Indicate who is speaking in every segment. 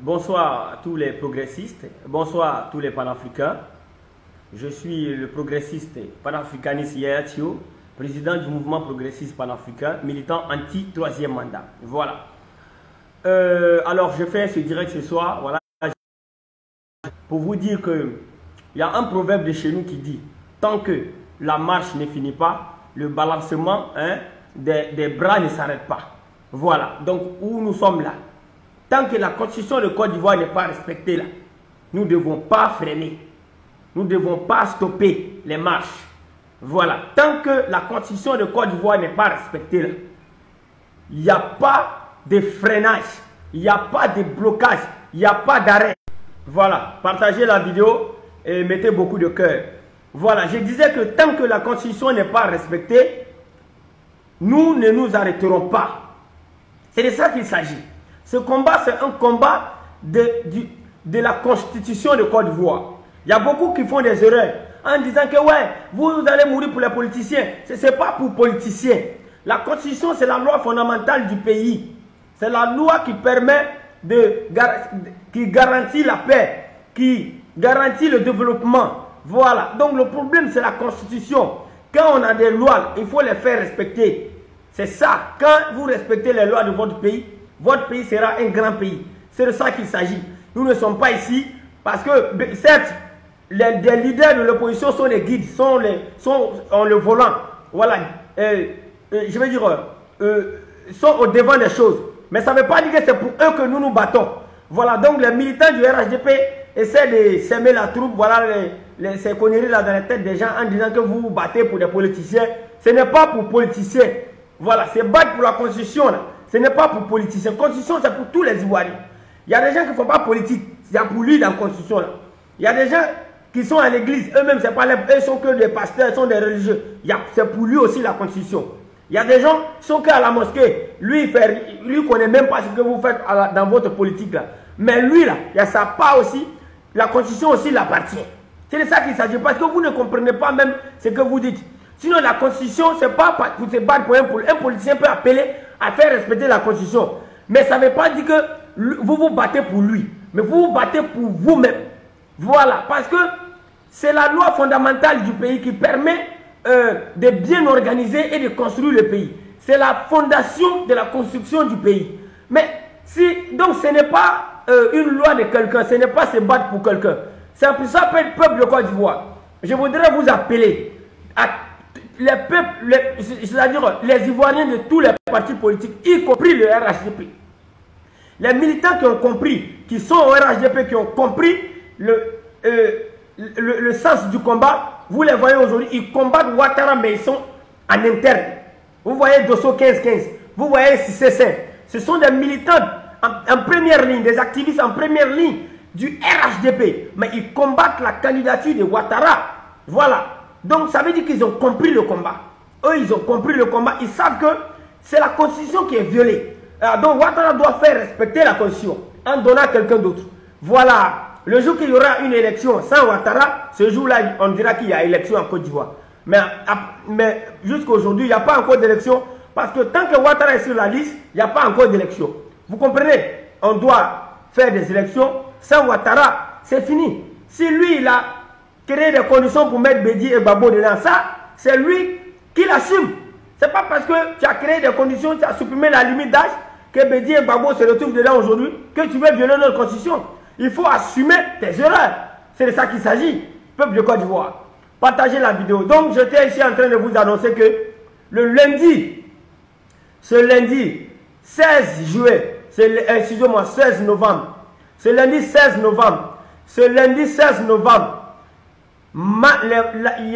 Speaker 1: Bonsoir à tous les progressistes, bonsoir à tous les panafricains. Je suis le progressiste panafricaniste Yaya Thio, président du mouvement progressiste panafricain, militant anti-troisième mandat. Voilà. Alors je fais ce direct ce soir, voilà, pour vous dire que il y a un proverbe de chez nous qui dit tant que la marche ne finit pas, le balancement des bras ne s'arrête pas. Voilà, donc où nous sommes là. Tant que la constitution de Côte d'Ivoire n'est pas respectée là, nous ne devons pas freiner. Nous ne devons pas stopper les marches. Voilà, tant que la constitution de Côte d'Ivoire n'est pas respectée là, il n'y a pas de freinage, il n'y a pas de blocage, il n'y a pas d'arrêt. Voilà, partagez la vidéo et mettez beaucoup de cœur. Voilà, je disais que tant que la constitution n'est pas respectée, nous ne nous arrêterons pas. C'est de ça qu'il s'agit. Ce combat, c'est un combat de la constitution de Côte d'Ivoire. Il y a beaucoup qui font des erreurs en disant que ouais, vous allez mourir pour les politiciens. Ce n'est pas pour politiciens. La constitution, c'est la loi fondamentale du pays. C'est la loi qui permet qui garantit la paix, qui garantit le développement. Voilà. Donc le problème, c'est la constitution. Quand on a des lois, il faut les faire respecter. C'est ça. Quand vous respectez les lois de votre pays sera un grand pays. C'est de ça qu'il s'agit. Nous ne sommes pas ici parce que, certes, les leaders de l'opposition sont les guides, sont le volant. Voilà. Je veux dire, sont au devant des choses. Mais ça ne veut pas dire que c'est pour eux que nous nous battons. Voilà. Donc les militants du RHDP essaient de s'aimer la troupe. Voilà ces conneries là dans la tête des gens en disant que vous vous battez pour des politiciens. Ce n'est pas pour politiciens. Voilà. C'est battre pour la constitution là. Ce n'est pas pour politiciens. La constitution, c'est pour tous les Ivoiriens. Il y a des gens qui ne font pas politique. C'est pour lui dans la constitution. Là. Il y a des gens qui sont à l'église. Eux-mêmes, c'est pas eux sont que des pasteurs, sont des religieux. C'est pour lui aussi la constitution. Il y a des gens qui sont qu'à la mosquée. Lui, ne connaît même pas ce que vous faites dans votre politique. Là. Mais lui, là, il y a sa part aussi. La constitution aussi l'appartient. C'est de ça qu'il s'agit. Parce que vous ne comprenez pas même ce que vous dites. Sinon, la constitution, ce n'est pas pour se battre pour un politicien peut appeler à faire respecter la constitution. Mais ça ne veut pas dire que vous vous battez pour lui. Mais vous vous battez pour vous-même. Voilà. Parce que c'est la loi fondamentale du pays qui permet de bien organiser et de construire le pays. C'est la fondation de la construction du pays. Mais donc ce n'est pas une loi de quelqu'un. Ce n'est pas se battre pour quelqu'un. C'est pour ça que le peuple de Côte d'Ivoire. Je voudrais vous appeler à les peuples, c'est-à-dire les Ivoiriens de tous les partis politiques, y compris le RHDP. Les militants qui ont compris, qui sont au RHDP, qui ont compris le sens du combat, vous les voyez aujourd'hui, ils combattent Ouattara, mais ils sont en interne. Vous voyez Dosso 15-15, vous voyez Cissé. Ce sont des militants en première ligne, des activistes en première ligne du RHDP, mais ils combattent la candidature de Ouattara. Voilà. Donc ça veut dire qu'ils ont compris le combat. Eux, ils ont compris le combat. Ils savent que c'est la constitution qui est violée. Donc Ouattara doit faire respecter la constitution en donnant à quelqu'un d'autre. Voilà. Le jour qu'il y aura une élection sans Ouattara, ce jour-là, on dira qu'il y a élection en Côte d'Ivoire. Mais jusqu'à aujourd'hui, il n'y a pas encore d'élection. Parce que tant que Ouattara est sur la liste, il n'y a pas encore d'élection. Vous comprenez? On doit faire des élections. Sans Ouattara, c'est fini. Si lui, il a créer des conditions pour mettre Bédi et Gbagbo dedans. Ça, c'est lui qui l'assume. C'est pas parce que tu as créé des conditions, tu as supprimé la limite d'âge que Bédi et Gbagbo se retrouvent dedans aujourd'hui, que tu veux violer notre constitution. Il faut assumer tes erreurs. C'est de ça qu'il s'agit, peuple de Côte d'Ivoire. Partagez la vidéo. Donc, j'étais ici en train de vous annoncer que le lundi, ce lundi 16 juillet, excusez-moi, 16 novembre, ce lundi 16 novembre, il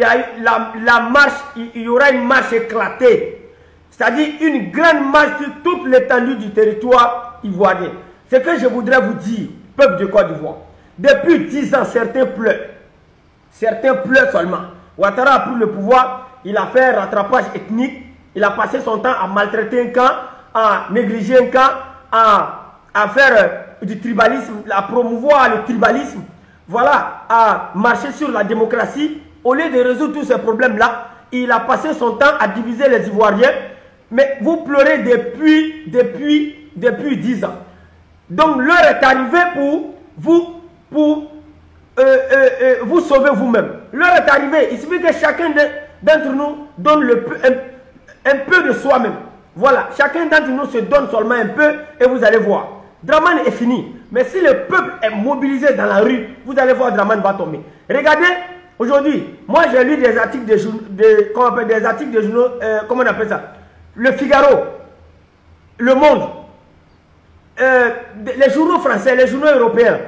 Speaker 1: y aura une marche éclatée, c'est-à-dire une grande marche sur toute l'étendue du territoire ivoirien. Ce que je voudrais vous dire, peuple de Côte d'Ivoire, depuis 10 ans, certains pleurent seulement. Ouattara a pris le pouvoir, il a fait un rattrapage ethnique, il a passé son temps à maltraiter un camp, à négliger un camp, à faire du tribalisme, à promouvoir le tribalisme. Voilà, à marcher sur la démocratie. Au lieu de résoudre tous ces problèmes-là, il a passé son temps à diviser les Ivoiriens. Mais vous pleurez depuis 10 ans. Donc l'heure est arrivée pour vous sauver vous-même. L'heure est arrivée. Il suffit que chacun d'entre nous donne un peu de soi-même. Voilà, chacun d'entre nous se donne seulement un peu et vous allez voir. Dramane est fini. Mais si le peuple est mobilisé dans la rue, vous allez voir Dramane va tomber. Regardez, aujourd'hui, moi j'ai lu des articles de journaux, comment on appelle ça? Le Figaro, Le Monde, les journaux français, les journaux européens.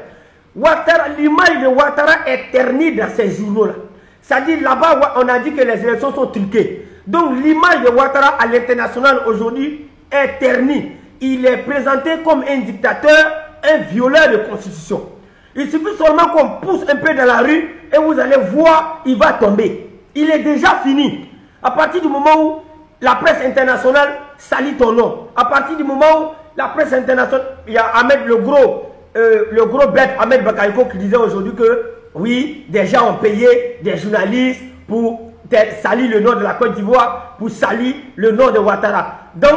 Speaker 1: L'image de Ouattara est ternie dans ces journaux-là. C'est-à-dire là-bas, on a dit que les élections sont truquées. Donc l'image de Ouattara à l'international aujourd'hui est ternie. Il est présenté comme un dictateur, un violeur de constitution. Il suffit seulement qu'on pousse un peu dans la rue et vous allez voir, il va tomber. Il est déjà fini. À partir du moment où la presse internationale salit ton nom, à partir du moment où la presse internationale, il y a Ahmed le gros bête Ahmed Bakayoko qui disait aujourd'hui que oui, des gens ont payé des journalistes pour salir le nom de la Côte d'Ivoire, pour salir le nom de Ouattara. Donc,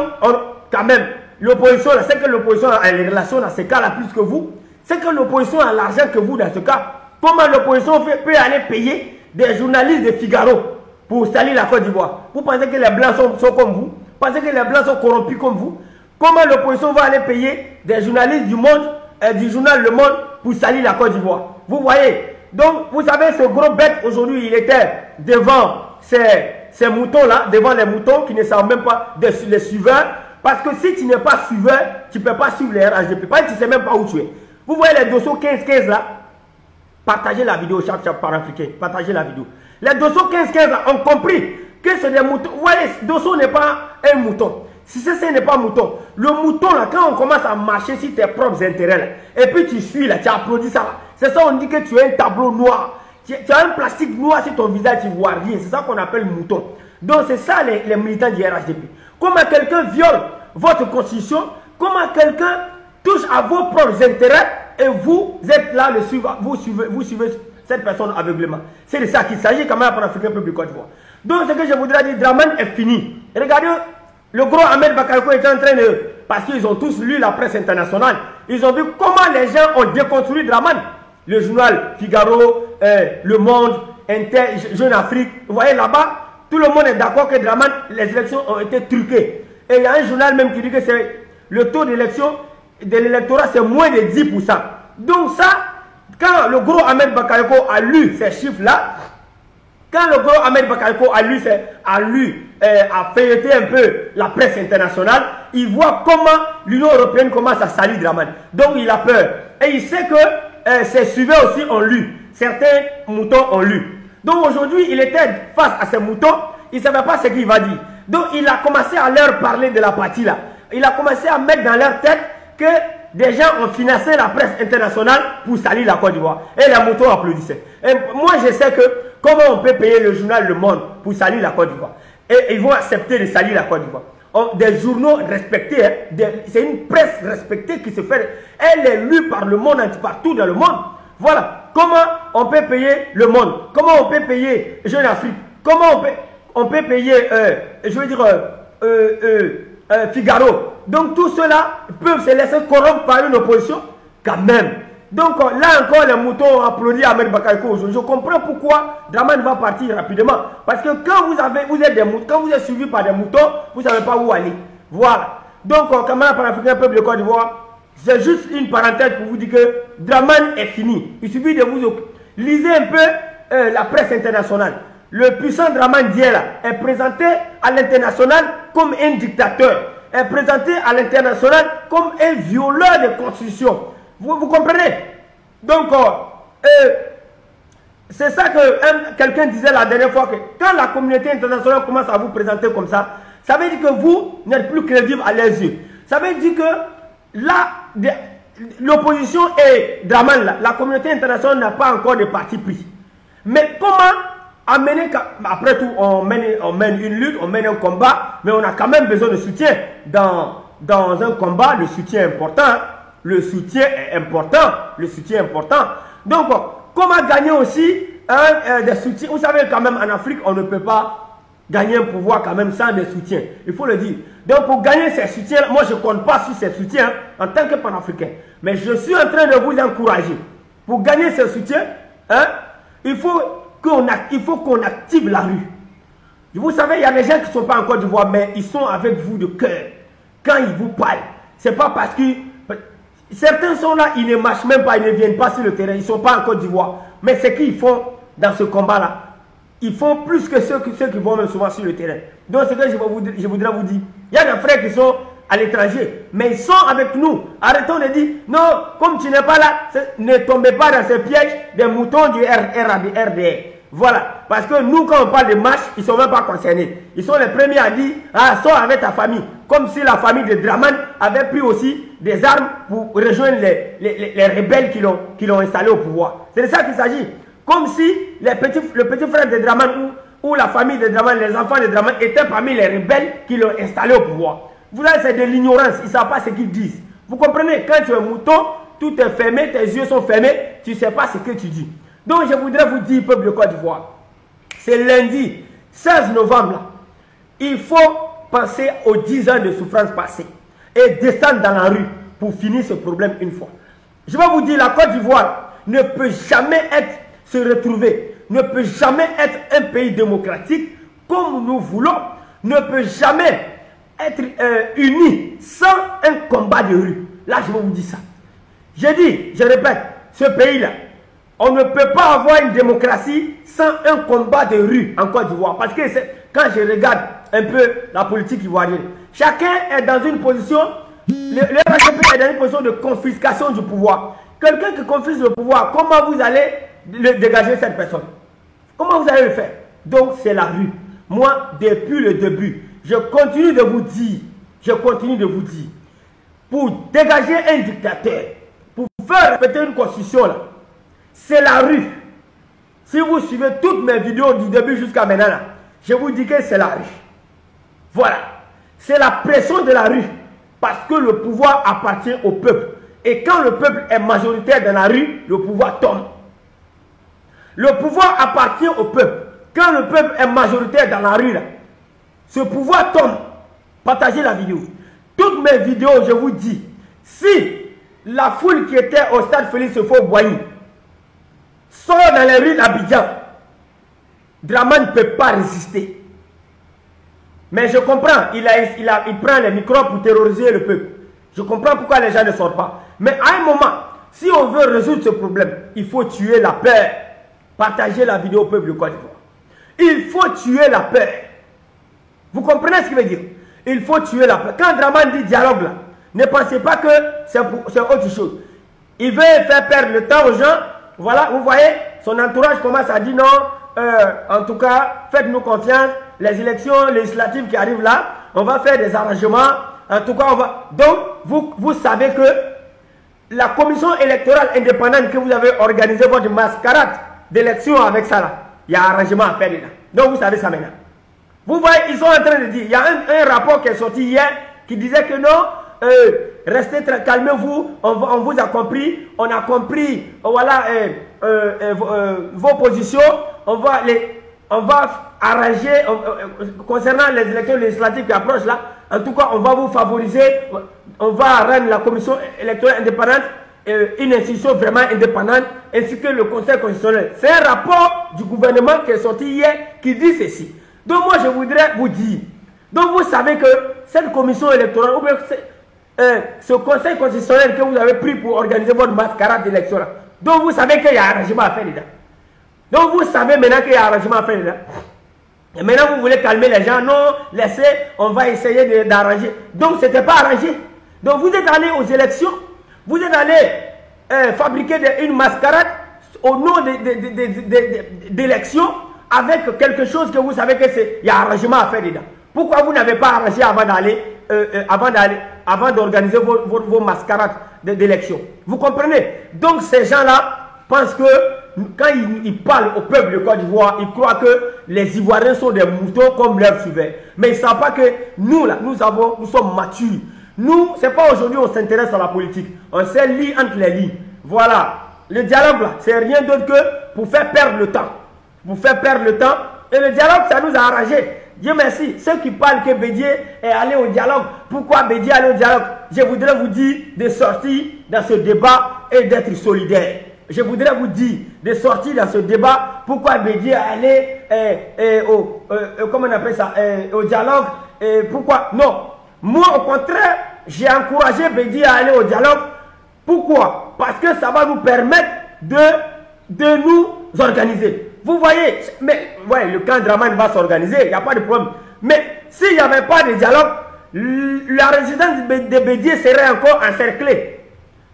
Speaker 1: quand même, l'opposition, c'est que l'opposition a les relations dans ce cas-là plus que vous. C'est que l'opposition a l'argent que vous dans ce cas. Comment l'opposition peut aller payer des journalistes de Figaro pour salir la Côte d'Ivoire? Vous pensez que les Blancs sont comme vous? Vous pensez que les Blancs sont corrompus comme vous? Comment l'opposition va aller payer des journalistes du Monde, du journal Le Monde pour salir la Côte d'Ivoire? Vous voyez? Donc, vous savez, ce gros bête, aujourd'hui, il était devant ces moutons-là, devant les moutons qui ne savent même pas les suiveurs. Parce que si tu n'es pas suiveur, tu ne peux pas suivre les RHDP. Parce que tu ne sais même pas où tu es. Vous voyez les dossiers 15-15 là? Partagez la vidéo, chaque par-africain. Partagez la vidéo. Les dossiers 15-15 là ont compris que c'est des moutons. Vous voyez, dosso n'est pas un mouton. Si ce n'est pas un mouton. Le mouton là, quand on commence à marcher sur tes propres intérêts là, et puis tu suis là, tu applaudis ça là. C'est ça, on dit que tu as un tableau noir. Tu as un plastique noir sur ton visage, tu ne vois rien. C'est ça qu'on appelle mouton. Donc c'est ça les militants du RHDP. Comment quelqu'un viole votre constitution, comment quelqu'un touche à vos propres intérêts et vous êtes là, vous suivez cette personne aveuglément. C'est de ça qu'il s'agit quand même pour l'Africain Peuple de Côte d'Ivoire. Donc ce que je voudrais dire, Dramane est fini. Regardez, le gros Ahmed Bakayoko est en train de... Parce qu'ils ont tous lu la presse internationale. Ils ont vu comment les gens ont déconstruit Dramane. Le journal Figaro, Le Monde, Jeune Afrique. Vous voyez là-bas, tout le monde est d'accord que Dramane, les élections ont été truquées. Et il y a un journal même qui dit que le taux d'élection de l'électorat, c'est moins de 10%. Donc ça, quand le gros Ahmed Bakayoko a lu ces chiffres-là, quand le gros Ahmed Bakayoko a feuilleté un peu la presse internationale, il voit comment l'Union européenne commence à salir Dramane. Donc il a peur. Et il sait que ses suiveurs aussi ont lu. Certains moutons ont lu. Donc aujourd'hui, il était face à ces moutons, il ne savait pas ce qu'il va dire. Donc il a commencé à leur parler de la partie là. Il a commencé à mettre dans leur tête que des gens ont financé la presse internationale pour salir la Côte d'Ivoire. Et les moutons applaudissaient. Et moi je sais que comment on peut payer le journal Le Monde pour salir la Côte d'Ivoire. Et ils vont accepter de salir la Côte d'Ivoire. Des journaux respectés, hein, c'est une presse respectée qui se fait. Elle est lue par le monde entier, partout dans le monde. Voilà. Comment on peut payer Le Monde? Comment on peut payer Jeune Afrique? Comment on peut payer, je veux dire, Figaro? Donc tout cela peuvent se laisser corrompre par une opposition quand même. Donc là encore, les moutons ont applaudi Ahmed Bakayoko aujourd'hui. Je comprends pourquoi Dramane va partir rapidement. Parce que quand vous êtes des moutons, quand vous êtes suivi par des moutons, vous ne savez pas où aller. Voilà. Donc, camarades panafricains, peuple de Côte d'Ivoire, c'est juste une parenthèse pour vous dire que Dramane est fini. Il suffit de vous lisez un peu la presse internationale. Le puissant Dramane Diela est présenté à l'international comme un dictateur. Est présenté à l'international comme un violeur de constitution. Vous comprenez? Donc, c'est ça que quelqu'un disait la dernière fois, que quand la communauté internationale commence à vous présenter comme ça, ça veut dire que vous n'êtes plus crédible à leurs yeux. Ça veut dire que là, l'opposition et Dramane, la communauté internationale n'a pas encore de parti pris. Mais comment amener, après tout, on mène une lutte, on mène un combat, mais on a quand même besoin de soutien. Dans un combat, le soutien est important. Le soutien est important. Le soutien est important. Donc, comment gagner aussi des soutiens? Vous savez, quand même, en Afrique, on ne peut pas gagner un pouvoir quand même sans des soutiens. Il faut le dire. Donc pour gagner ces soutiens, moi je ne compte pas sur ces soutiens en tant que panafricain. Mais je suis en train de vous encourager. Pour gagner ces soutiens, hein, il faut qu'on active la rue. Vous savez, il y a des gens qui ne sont pas en Côte d'Ivoire, mais ils sont avec vous de cœur. Quand ils vous parlent, ce n'est pas parce que... Certains sont là, ils ne marchent même pas, ils ne viennent pas sur le terrain, ils ne sont pas en Côte d'Ivoire. Mais ce qu'ils font dans ce combat-là, ils font plus que ceux qui vont même souvent sur le terrain. Donc c'est ce que je voudrais vous dire. Il y a des frères qui sont à l'étranger, mais ils sont avec nous. Arrêtons de dire, non, comme tu n'es pas là, ne tombez pas dans ce piège des moutons du RDR. Voilà, parce que nous quand on parle de marche, ils ne sont même pas concernés. Ils sont les premiers à dire, ah, sors avec ta famille. Comme si la famille de Draman avait pris aussi des armes pour rejoindre les rebelles qui l'ont installé au pouvoir. C'est de ça qu'il s'agit. Comme si le petit frère de Draman ou la famille de Draman, les enfants de Draman étaient parmi les rebelles qui l'ont installé au pouvoir. Vous savez, c'est de l'ignorance, ils ne savent pas ce qu'ils disent. Vous comprenez, quand tu es un mouton, tout est fermé, tes yeux sont fermés, tu ne sais pas ce que tu dis. Donc je voudrais vous dire, peuple de Côte d'Ivoire, c'est lundi 16 novembre, là, il faut penser aux 10 ans de souffrance passée et descendre dans la rue pour finir ce problème une fois. Je vais vous dire, la Côte d'Ivoire ne peut jamais se retrouver, ne peut jamais être un pays démocratique comme nous voulons, ne peut jamais être uni sans un combat de rue. Là, je vais vous dire ça. Je dis, je répète, ce pays-là, on ne peut pas avoir une démocratie sans un combat de rue en Côte d'Ivoire. Parce que quand je regarde un peu la politique ivoirienne, chacun est dans une position, le RHDP est dans une position de confiscation du pouvoir. Quelqu'un qui confisque le pouvoir, comment vous allez dégager cette personne? Comment vous allez le faire? Donc c'est la rue. Moi, depuis le début, je continue de vous dire, pour dégager un dictateur, pour faire répéter une constitution là, c'est la rue. Si vous suivez toutes mes vidéos du début jusqu'à maintenant, là, je vous dis que c'est la rue. Voilà. C'est la pression de la rue. Parce que le pouvoir appartient au peuple. Et quand le peuple est majoritaire dans la rue, le pouvoir tombe. Le pouvoir appartient au peuple. Quand le peuple est majoritaire dans la rue, là, ce pouvoir tombe. Partagez la vidéo. Toutes mes vidéos, je vous dis, si la foule qui était au stade Félix Houphouët-Boigny sort dans les rues d'Abidjan, Draman ne peut pas résister. Mais je comprends, il prend les micros pour terroriser le peuple. Je comprends pourquoi les gens ne sortent pas. Mais à un moment, si on veut résoudre ce problème, il faut tuer la peur. Partagez la vidéo au peuple de Côte d'Ivoire. Il faut tuer la peur. Vous comprenez ce qu'il veut dire? Il faut tuer la peur. Quand Draman dit dialogue là, ne pensez pas que c'est autre chose. Il veut faire perdre le temps aux gens. Voilà, vous voyez, son entourage commence à dire non, en tout cas, faites-nous confiance, les élections législatives qui arrivent là, on va faire des arrangements, en tout cas, on va... Donc, vous savez que la commission électorale indépendante que vous avez organisé votre mascarade d'élection avec ça là, il y a un arrangement à faire dedans. Donc, vous savez ça maintenant. Vous voyez, ils sont en train de dire, il y a un rapport qui est sorti hier qui disait que non, restez très, calmez-vous, on vous a compris, on a compris, voilà, vos positions, on va arranger, concernant les élections législatives qui approchent là, en tout cas, on va vous favoriser, on va rendre la commission électorale indépendante une institution vraiment indépendante, ainsi que le Conseil constitutionnel. C'est un rapport du gouvernement qui est sorti hier qui dit ceci. Donc moi, je voudrais vous dire, donc vous savez que cette commission électorale, ou bien ce conseil constitutionnel que vous avez pris pour organiser votre mascarade d'élection, donc vous savez qu'il y a un arrangement à faire dedans. Donc vous savez maintenant qu'il y a un arrangement à faire dedans. Et maintenant vous voulez calmer les gens, non, laissez, on va essayer d'arranger. Donc ce n'était pas arrangé. Donc vous êtes allé aux élections, vous êtes allé fabriquer une mascarade au nom d'élections avec quelque chose que vous savez qu'il y a un arrangement à faire dedans. Pourquoi vous n'avez pas arrangé avant d'organiser vos mascarades d'élection? Vous comprenez? Donc ces gens-là pensent que quand ils parlent au peuple de Côte d'Ivoire, ils croient que les Ivoiriens sont des moutons comme leurs suiveurs. Mais ils ne savent pas que nous, là, nous sommes matures. Nous, ce n'est pas aujourd'hui qu'on s'intéresse à la politique. On sait lire entre les lignes. Voilà. Le dialogue, là, c'est rien d'autre que pour faire perdre le temps. Pour faire perdre le temps. Et le dialogue, ça nous a arrangé. Dieu merci, ceux qui parlent que Bédié est allé au dialogue, pourquoi Bédié est allé au dialogue? Je voudrais vous dire de sortir dans ce débat et d'être solidaire. Je voudrais vous dire de sortir dans ce débat, pourquoi Bédié est allé comment on appelle ça, au dialogue, pourquoi? Non, moi au contraire, j'ai encouragé Bédié à aller au dialogue. Pourquoi? Parce que ça va nous permettre de nous organiser. Vous voyez, mais ouais, le camp Dramane va s'organiser, il n'y a pas de problème. Mais s'il n'y avait pas de dialogue, la résidence de Bédié serait encore encerclée.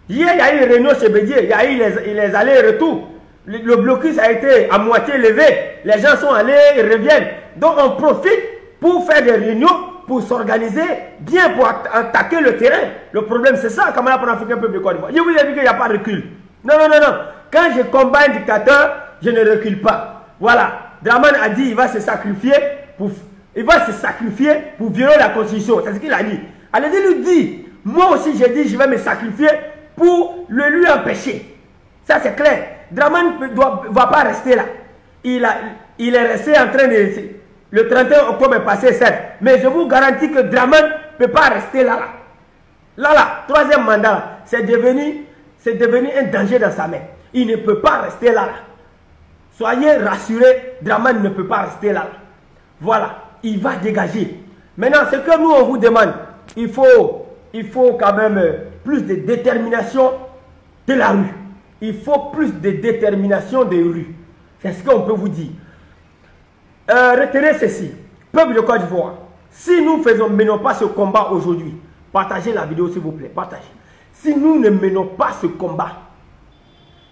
Speaker 1: Hier, il y a eu une réunion chez Bédié, il y a eu les allers-retours. Le blocus a été à moitié levé. Les gens sont allés et reviennent. Donc on profite pour faire des réunions, pour s'organiser bien, pour attaquer le terrain. Le problème c'est ça, comme la panafricaine peuple de Côte d'Ivoire. Je vous ai dit qu'il n'y a pas de recul. Non, non, non, non. Quand je combats un dictateur, je ne recule pas. Voilà. Dramane a dit qu'il va se sacrifier pour violer la constitution. C'est ce qu'il a dit. Allez-y lui dire. Moi aussi j'ai dit je vais me sacrifier pour lui empêcher. Ça c'est clair. Dramane ne va pas rester là. Il est resté en train de... Le 31 octobre est passé, certes. Mais je vous garantis que Dramane ne peut pas rester là. Là, troisième mandat, c'est devenu un danger dans sa main. Il ne peut pas rester là. Soyez rassurés, Dramane ne peut pas rester là. Voilà, il va dégager. Maintenant, ce que nous, on vous demande, il faut quand même plus de détermination de la rue. Il faut plus de détermination des rues. C'est ce qu'on peut vous dire. Retenez ceci. Peuple de Côte d'Ivoire, si nous ne menons pas ce combat aujourd'hui, partagez la vidéo s'il vous plaît, partagez. Si nous ne menons pas ce combat,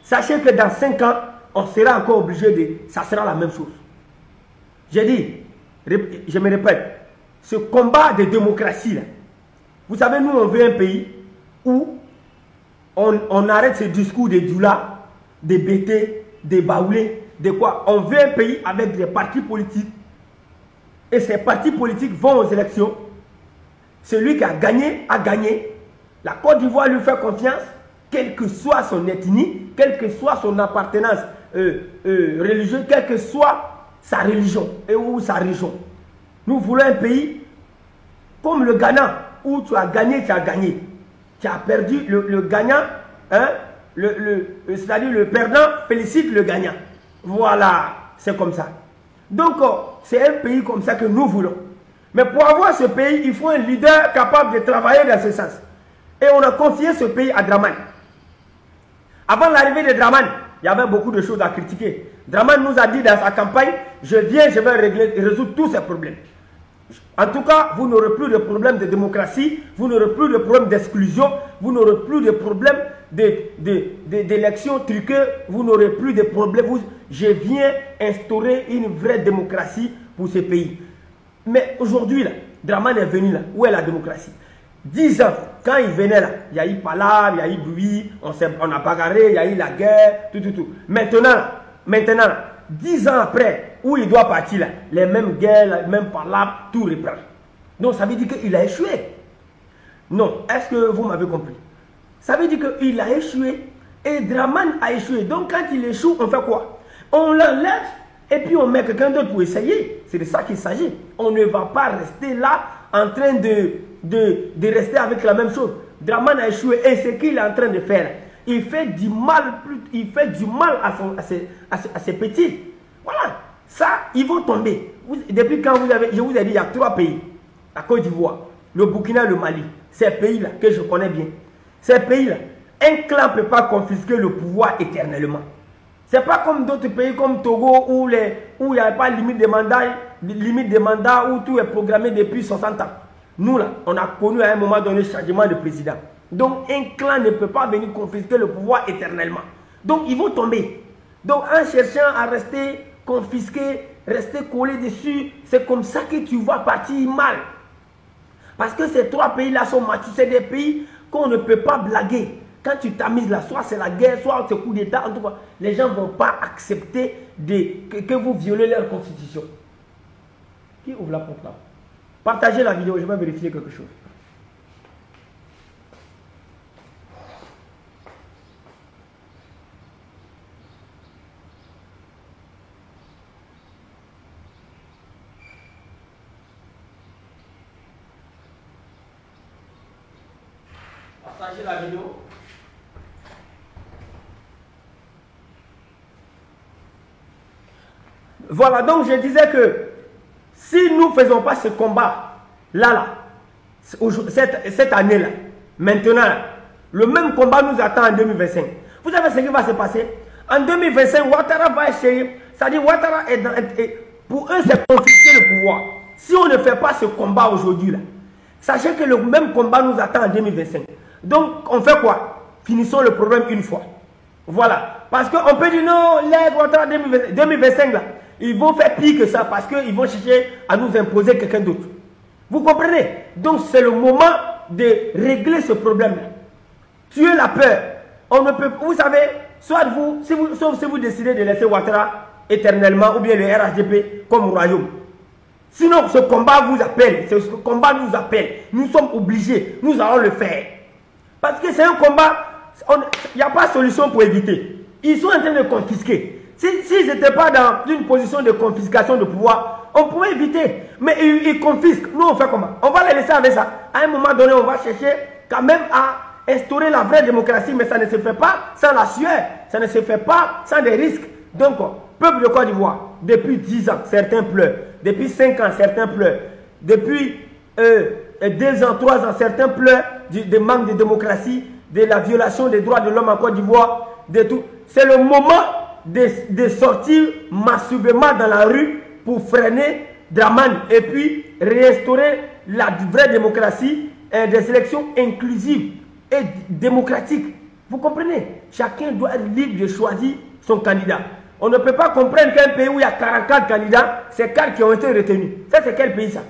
Speaker 1: sachez que dans 5 ans, on sera encore obligé de... Ça sera la même chose. J'ai dit, je me répète, ce combat de démocratie, là, vous savez, nous on veut un pays où on arrête ce discours de Djoula, de Bété, de Baoulé, de quoi. On veut un pays avec des partis politiques. Et ces partis politiques vont aux élections. Celui qui a gagné, a gagné. La Côte d'Ivoire lui fait confiance, quelle que soit son ethnie, quelle que soit son appartenance religieuse, quelle que soit sa religion ou sa région. Nous voulons un pays comme le Ghana, où tu as gagné, tu as gagné. Tu as perdu le gagnant, hein, c'est-à-dire le perdant félicite le gagnant. Voilà, c'est comme ça. Donc, c'est un pays comme ça que nous voulons. Mais pour avoir ce pays, il faut un leader capable de travailler dans ce sens. Et on a confié ce pays à Dramane. Avant l'arrivée de Dramane, il y avait beaucoup de choses à critiquer. Dramane nous a dit dans sa campagne, je viens, je vais résoudre tous ces problèmes. En tout cas, vous n'aurez plus de problème de démocratie, vous n'aurez plus de problème d'exclusion, vous n'aurez plus de problème d'élections truquées, vous n'aurez plus de problème. Je viens instaurer une vraie démocratie pour ce pays. Mais aujourd'hui, Dramane est venu là. Où est la démocratie? 10 ans, quand il venait là, il y a eu palabre, il y a eu bruit, on a bagarré, il y a eu la guerre, tout. Maintenant, 10 ans après, où il doit partir là, les mêmes guerres, les mêmes palabres, tout reprend. Donc ça veut dire qu'il a échoué. Non, est-ce que vous m'avez compris? Ça veut dire qu'il a échoué et Dramane a échoué. Donc quand il échoue, on fait quoi? On l'enlève et puis on met quelqu'un d'autre pour essayer. C'est de ça qu'il s'agit. On ne va pas rester là en train de rester avec la même chose. Dramane a échoué et ce qu'il est en train de faire, il fait du mal, à ses petits. Voilà, ça, ils vont tomber. Depuis quand je vous ai dit, il y a 3 pays. La Côte d'Ivoire, le Burkina, le Mali. Ces pays-là que je connais bien. Ces pays-là, un clan ne peut pas confisquer le pouvoir éternellement. Ce n'est pas comme d'autres pays comme Togo où il n'y a pas de limite de mandat, où tout est programmé depuis 60 ans. Nous là, on a connu à un moment donné changement de président. Donc un clan ne peut pas venir confisquer le pouvoir éternellement. Donc ils vont tomber. Donc en cherchant à rester confisqué, rester collé dessus, c'est comme ça que tu vas partir mal. Parce que ces 3 pays-là sont matures, c'est des pays qu'on ne peut pas blaguer. Quand tu t'amuses là, soit c'est la guerre, soit c'est coup d'État, en tout cas, les gens ne vont pas accepter que vous violez leur constitution. Qui ouvre la porte là? Partagez la vidéo, je vais vérifier quelque chose. partager la vidéo. Voilà, donc je disais que si nous ne faisons pas ce combat, cette année-là, maintenant, le même combat nous attend en 2025. Vous savez ce qui va se passer? En 2025, Ouattara va essayer, c'est-à-dire Ouattara pour eux, c'est confisquer le pouvoir. Si on ne fait pas ce combat aujourd'hui, sachez que le même combat nous attend en 2025. Donc, on fait quoi? Finissons le problème une fois. Voilà. Parce qu'on peut dire non, les Ouattara 2025, là, ils vont faire pire que ça parce qu'ils vont chercher à nous imposer quelqu'un d'autre. Vous comprenez? Donc, c'est le moment de régler ce problème-là. Tuer la peur. On ne peut, vous savez, soit vous, sauf si vous décidez de laisser Ouattara éternellement ou bien le RHDP comme royaume. Sinon, ce combat vous appelle, ce combat nous appelle. Nous sommes obligés, nous allons le faire. Parce que c'est un combat, il n'y a pas de solution pour éviter. Ils sont en train de confisquer. S'ils n'étaient pas dans une position de confiscation de pouvoir, on pourrait éviter. Mais ils confisquent. Nous, on fait comment? On va les laisser avec ça. À un moment donné, on va chercher quand même à instaurer la vraie démocratie. Mais ça ne se fait pas sans la sueur. Ça ne se fait pas sans des risques. Donc, peuple de Côte d'Ivoire, depuis 10 ans, certains pleurent. Depuis 5 ans, certains pleurent. Depuis 2 ans, 3 ans, certains pleurent du manque de démocratie, de la violation des droits de l'homme en Côte d'Ivoire, de tout. C'est le moment de sortir massivement dans la rue pour freiner Dramane et puis réinstaurer la vraie démocratie et des élections inclusives et démocratiques. Vous comprenez? Chacun doit être libre de choisir son candidat. On ne peut pas comprendre qu'un pays où il y a 44 candidats, c'est 4 qui ont été retenus. Ça, c'est quel pays ça?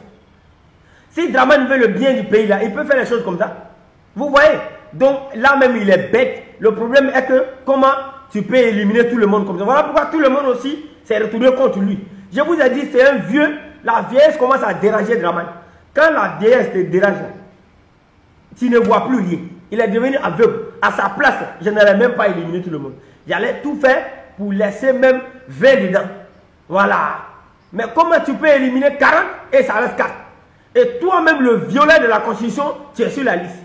Speaker 1: Si Dramane veut le bien du pays, là, il peut faire les choses comme ça. Vous voyez? Donc là même, il est bête. Le problème est que comment tu peux éliminer tout le monde comme ça? Voilà pourquoi tout le monde aussi s'est retourné contre lui. Je vous ai dit, c'est un vieux. La vieillesse commence à déranger Dramane. Quand la vieillesse te dérange, tu ne vois plus rien. Il est devenu aveugle. À sa place, je n'allais même pas éliminer tout le monde. J'allais tout faire pour laisser même 20 dedans. Voilà. Mais comment tu peux éliminer 40 et ça reste 4? Et toi-même, le violet de la Constitution, tu es sur la liste.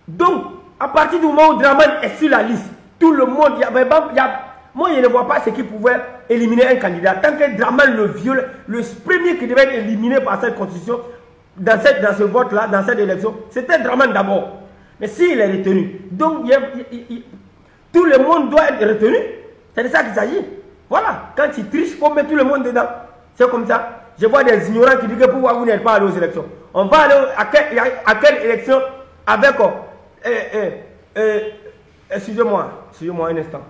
Speaker 1: Donc, à partir du moment où Dramane est sur la liste, tout le monde, moi je ne vois pas ce qui pouvait éliminer un candidat. Tant que Dramane le viole, le premier qui devait être éliminé par cette Constitution, dans ce vote-là, dans cette élection, c'était Dramane d'abord. Mais s'il est retenu, donc tout le monde doit être retenu. C'est de ça qu'il s'agit. Voilà. Quand tu triches, il faut mettre tout le monde dedans. C'est comme ça. Je vois des ignorants qui disent que pourquoi vous n'êtes pas allé aux élections. On va aller à quelle élection avec... excusez-moi un instant.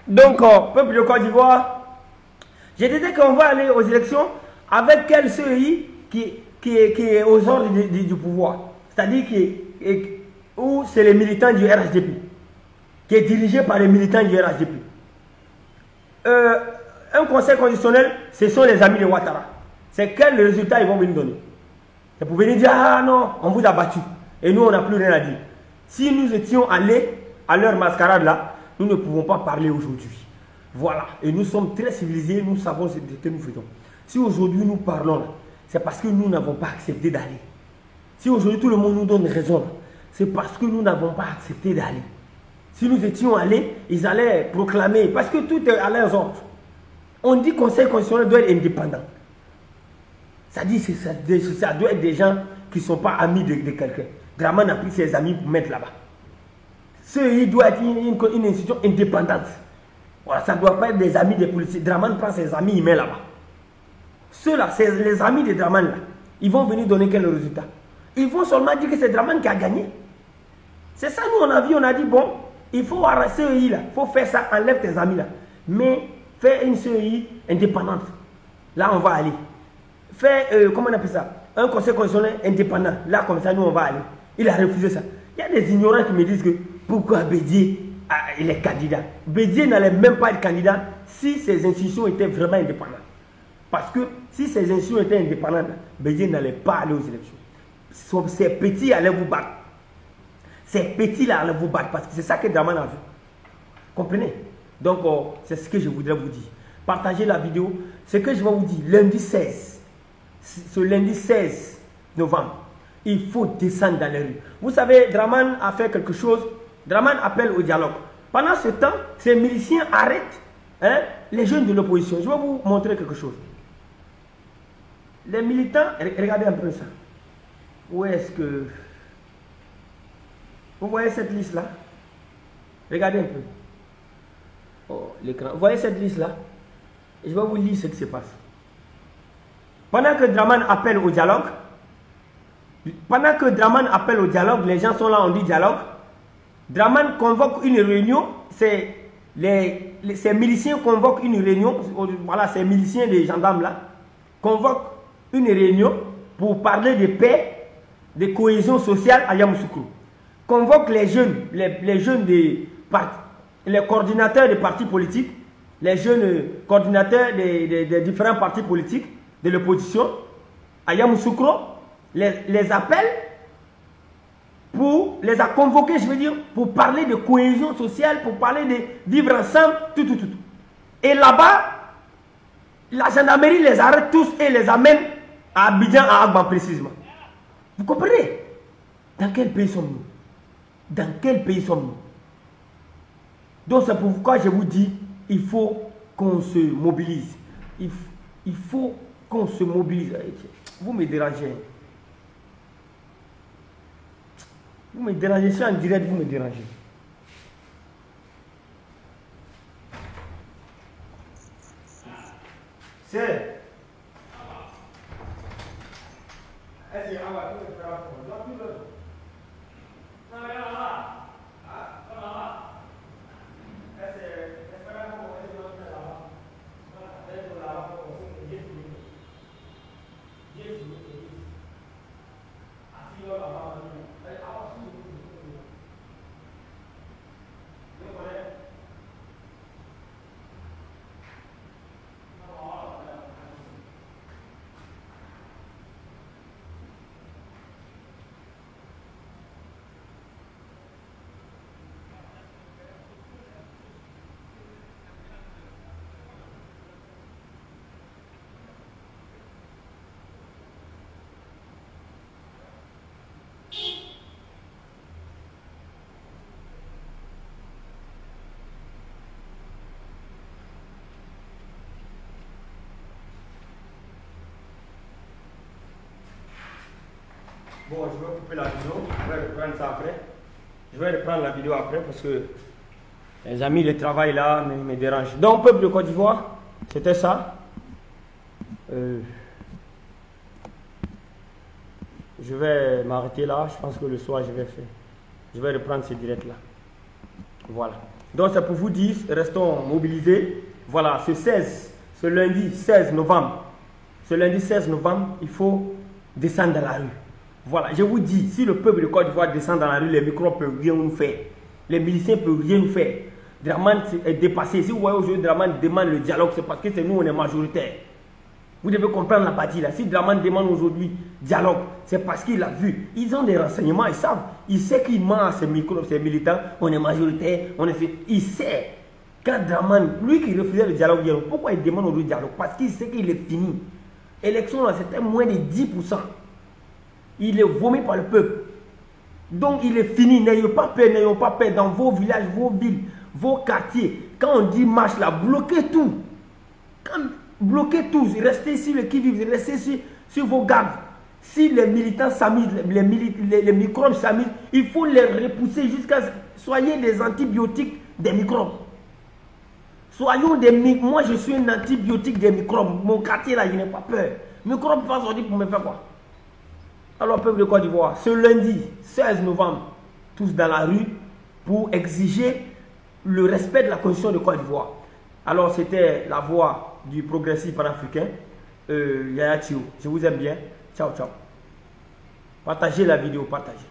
Speaker 1: Donc, peuple de Côte d'Ivoire, je disais qu'on va aller aux élections avec quel CEI qui est aux ordres du pouvoir. C'est-à-dire où c'est les militants du RHDP, qui est dirigé par les militants du RHDP. Un conseil constitutionnel, ce sont les amis de Ouattara. C'est quel résultat ils vont venir donner? C'est pour venir dire, ah non, on vous a battu. Et nous, on n'a plus rien à dire. Si nous étions allés à leur mascarade là, nous ne pouvons pas parler aujourd'hui. Voilà. Et nous sommes très civilisés, nous savons ce que nous faisons. Si aujourd'hui nous parlons, c'est parce que nous n'avons pas accepté d'aller. Si aujourd'hui tout le monde nous donne raison, c'est parce que nous n'avons pas accepté d'aller. Si nous étions allés, ils allaient proclamer, parce que tout est à leurs ordres. On dit que le Conseil constitutionnel doit être indépendant. Ça dit que ça doit être des gens qui ne sont pas amis de quelqu'un. Dramane a pris ses amis pour mettre là-bas. Il doit être une institution indépendante. Voilà, ça ne doit pas être des amis des policiers. Dramane prend ses amis, il met là-bas. ceux-là, c'est les amis de Draman là. Ils vont venir donner quel résultat? Ils vont seulement dire que c'est Draman qui a gagné. C'est ça, nous on a vu, on a dit bon, il faut avoir CEI là, il faut faire ça, enlève tes amis là. Mais faire une CEI indépendante. Là on va aller. Faire, comment on appelle ça? Un conseil constitutionnel indépendant. Là comme ça, nous on va aller. Il a refusé ça. Il y a des ignorants qui me disent que pourquoi Bédié il est candidat. Bédié n'allait même pas être candidat si ces institutions étaient vraiment indépendantes. Parce que si ces institutions étaient indépendantes, Bédié n'allait pas aller aux élections. Ces petits allaient vous battre. Ces petits-là allaient vous battre parce que c'est ça que Draman a vu. Comprenez? Donc, c'est ce que je voudrais vous dire. Partagez la vidéo. Ce que je vais vous dire, lundi 16, ce lundi 16 novembre, il faut descendre dans les rues. Vous savez, Draman a fait quelque chose. Draman appelle au dialogue. Pendant ce temps, ces miliciens arrêtent les jeunes de l'opposition. Je vais vous montrer quelque chose. Les militants, regardez un peu ça. Où est-ce que... Vous voyez cette liste-là? Regardez un peu. Oh, l'écran. Vous voyez cette liste-là? Je vais vous lire ce qui se passe. Pendant que Draman appelle au dialogue, les gens sont là, on dit dialogue. Draman convoque une réunion, ces miliciens convoquent une réunion, voilà, ces miliciens des gendarmes là, convoquent une réunion pour parler de paix, de cohésion sociale à Yamoussoukro. Convoque les jeunes, les coordinateurs des partis politiques, les jeunes coordinateurs des différents partis politiques de l'opposition à Yamoussoukro, les appelle pour les a convoqués, je veux dire, pour parler de cohésion sociale, pour parler de vivre ensemble, tout. Et là-bas, la gendarmerie les arrête tous et les amène à Abidjan, à Agban précisément. Vous comprenez? Dans quel pays sommes-nous? Dans quel pays sommes-nous? Donc c'est pourquoi je vous dis, il faut qu'on se mobilise. Il faut qu'on se mobilise. Vous me dérangez. Vous me dérangez, je suis en direct, vous me dérangez. C'est... Bon, je vais couper la vidéo, je vais reprendre ça après. Je vais reprendre la vidéo après parce que les amis, le travail là me dérange. Donc, peuple de Côte d'Ivoire, c'était ça. Je vais m'arrêter là. Je pense que le soir, je vais reprendre ce direct là. Voilà. Donc, c'est pour vous dire, restons mobilisés. Voilà, ce lundi 16 novembre, il faut descendre dans la rue. Voilà, je vous dis, si le peuple de Côte d'Ivoire descend dans la rue, les micros ne peuvent rien nous faire. Les miliciens ne peuvent rien nous faire. Draman est dépassé. Si vous voyez aujourd'hui Draman demande le dialogue, c'est parce que c'est nous, on est majoritaire. Vous devez comprendre la partie là. Si Draman demande aujourd'hui dialogue, c'est parce qu'il a vu. Ils ont des renseignements, ils savent. Il sait qu'il ment à ces militants, on est majoritaire, on est fait. Il sait. Quand Draman, lui qui refusait le dialogue hier, pourquoi il demande aujourd'hui le dialogue? Parce qu'il sait qu'il est fini. L'élection là, c'était moins de 10%. Il est vomi par le peuple. Donc il est fini. N'ayons pas peur dans vos villages, vos villes, vos quartiers. Quand on dit marche là, bloquez tout. Bloquez tout. Restez sur le qui-vive, restez sur vos gardes. Si les militants s'amusent, les microbes s'amusent, il faut les repousser jusqu'à... Soyez des antibiotiques des microbes. Soyons des microbes. Moi, je suis un antibiotique des microbes. Mon quartier là, je n'ai pas peur. Microbes vont sortir pour me faire quoi? Alors, peuple de Côte d'Ivoire, ce lundi 16 novembre, tous dans la rue pour exiger le respect de la Constitution de Côte d'Ivoire. Alors, c'était la voix du progressiste panafricain, Yaya Thio. Je vous aime bien. Ciao, ciao. Partagez la vidéo, partagez.